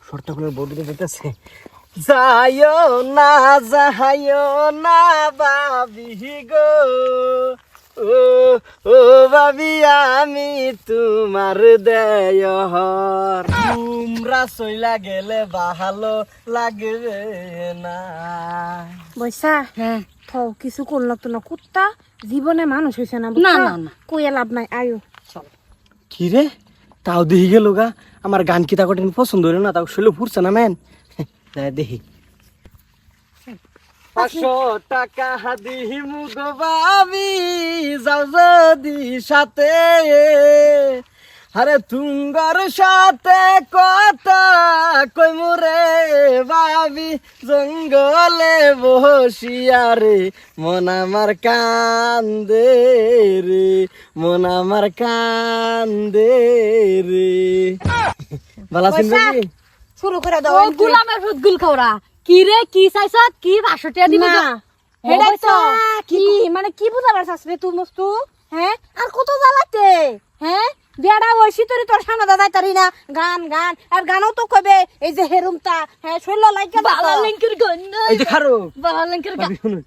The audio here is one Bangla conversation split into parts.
শর্টগুলোর বদলে যেতেছে। যাইও না বাবি গো, ও ও বাবি আমি তোমার দেয়র, তোমরা চইলা গেলে ভালো লাগবে না। বৈশা হ্যাঁ থও কিছু করলো তো না, কুত্তা জীবনে মানুষ হয়েছে না। না, না, না। কইয়া লাভ নাই, আয়ো। কি রে, তাও দেখি গেল গা। আমার গান কি তাকে পছন্দ হলো না, তাও শুলে ফুরছে না মেন। দেখি 500 টাকা দিহি মুগ বাবি, যাও যদি সাথে, আরে তুঙ্গর সাথে কথা কই মুরে বাবি, জঙ্গলে বসিয়া রে মন আমার কান্দে রে, মন আমার কান্দে রে। ভালো আছেন বাবি? শুরু করে দাও। ও গুলামের ভূত গুল খাওরা কি রে, কি চাইছত, কি 500 টাকা দিবি না, হেডাই তো কি মানে কি বুঝাবার চাচ্ছিস তুই মস্তু? হ্যাঁ আর কত জ্বালাতে, হ্যাঁ বেড়া হইছি তোর সামনে দাদা তারি না। গান গান আর গানও তো কবে এই যে হেরুমটা, হ্যাঁ শৈল লাইকা বালা লিংকের গান না, এই যে খারো বালা লিংকের গান। বাবি শুনুন,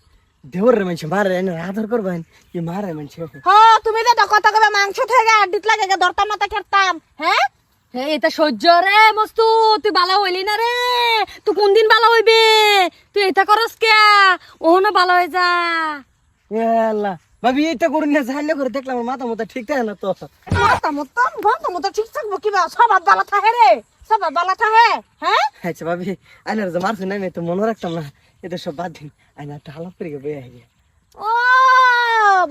দেওর রে মানুষ মারে না, আদর করবেন কি মারে মানুষ। হ্যাঁ তুমি যে কথা কবে মাংস থেকে আড্ডিত লাগে ধরতাম না তা খেতাম। হ্যাঁ হ্যাঁ এটা সহ্য রে মস্তু, তুই বালা হইলি না রে, তুই কোন দিন বালা হইবে? তুই এটা করস কে? ওহনো বালা হয়ে যা। আল্লাহ ভাবি এটা করুন না, জানলে করে দেখলাম আমার মাথা মতো ঠিক থাকে না তো। মতো ঠিক থাকবো কিবা, সবার বালা থাকে রে, সবার বালা থাকে। হ্যাঁ আচ্ছা ভাবি, আইনার যে মারছে না, আমি তো মনে রাখতাম না, এটা সব বাদ দিন। আইনা একটা হালাপ করে বয়ে আগে। ও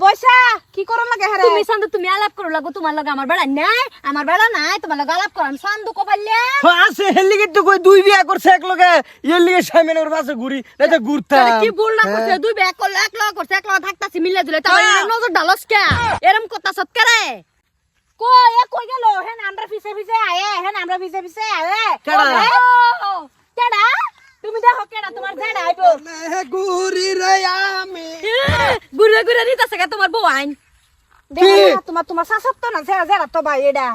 বৈশা কি করো লাগে হ্যাঁ তুমি সান্দু তুমি আলাপ করো লাগো, তোমার লগে আমার বেড়া নাই, আমার বেড়া নাই, তোমার লগে আলাপ করো। আমি সান্দু কপাইলে আছে হেলিগে তো কই দুই বিয়া করছে এক লগে, এর লিগে সাইমেনের পাশে ঘুরি, না তো ঘুরতাম। কি ভুল না করছে, দুই ব্যাগ করলে এক লগে করছে, এক লগে থাকতাছি মিলে দিলে, তাও নজর ডালস কে এরম কথা সত করে? কই গেল? হ্যাঁ আমরা পিছে পিছে আয়ে, হ্যাঁ আমরা পিছে পিছে আয়ে। কেডা? কেডা? তুমি দেখো কেডা তোমার জেডা আইবো। ঘুরি রে আমি। ঘুরে ঘুরে নিতাছে কে তোমার বউ আইন? দেখো না, তোমার শাসক তো না, জেডা জেডা তো ভাই এটা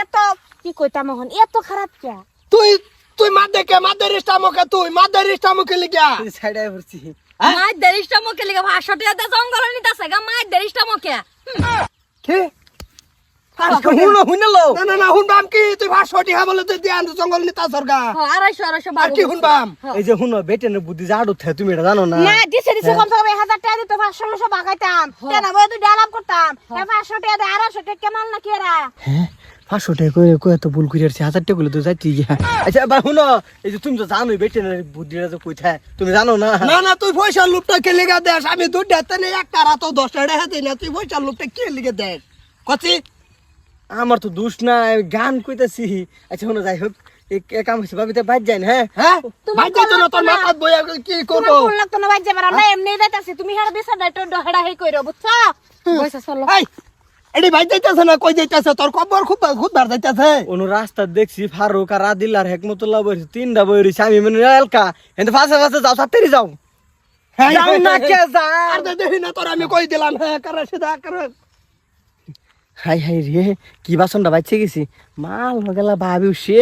এত কি কইতাম এখন, এত খারাপ কে? তুই মাদের ইস্টামকে তুই মাদের ইস্টামকে লিগা সাইডে পড়ছি। মাই দেরিষ্টা মুখে লিগা ভাষা টিয়া দে জঙ্গল নিতাছে গা, মাই দেরিষ্টা মুখে। কে হুনো হুনলো না হুনবাম কি তুই 500 টাকা বলে তুই দিয়ান জঙ্গল নিতা সরগা 250 আর কি হুনবাম এই যে হুনো বেটেনে বুদ্ধি জাড়ু থে, তুমি এটা জানো না? না দিছে কম সে কম 1000 টাকা দিতে 500 বাগাইতাম, কেন বই তুই ডালাম করতাম। 500 টাকা দে 250 টাকা কেমন না কি এরা? হ্যাঁ 500 টাকা করে কই এত ভুল করে আসছে, 1000 টাকা গুলো তো যাইতি গিয়া। আচ্ছা বা হুনো, এই যে তুমি তো জানো বেটেনের বুদ্ধিটা যে কই থাকে, তুমি জানো না? না তুই পয়সা লুপটা কে লিগা দেস আমি দুধ দেতে নে এক টারা তো 10 টাকা দেই না তুই পয়সা লুপটা কে লিগা দেস কচি আমার তো দোষ না, আমি গান কইতাছি। আচ্ছা হুনো যাই হোক, এই কাম হইছে ভাবিতে বাইর যাই না। হ্যাঁ হ্যাঁ ভাই যাইতো না তোর মাথা বইয়া কি করব তোমার কোন লাগতো না বাইজে পারা না, এমনি যাইতাছি তুমি হেরা বিছা দাইতো ডহড়া হে কইরো বুঝছো? বইসা চলো। এই এডি ভাই যাইতাছে না কই যাইতাছে তোর কবর খুব বার যাইতাছে কোন রাস্তা দেখছি ফারুক আর আদিল আর হেকমতুল্লাহ বইছে, তিনটা বই রইছে। আমি মনে এলকা এন্ড ফাসে ফাসে যাও, সাতেরি যাও। হ্যাঁ যাও না কে যাও। আর দেখি না তোর আমি কই দিলাম হ্যাঁ করে সিধা করে হাই হাই রে, কি বাসনটা বাইছে গেছি, মাল হয়ে গেল ভাবি সে।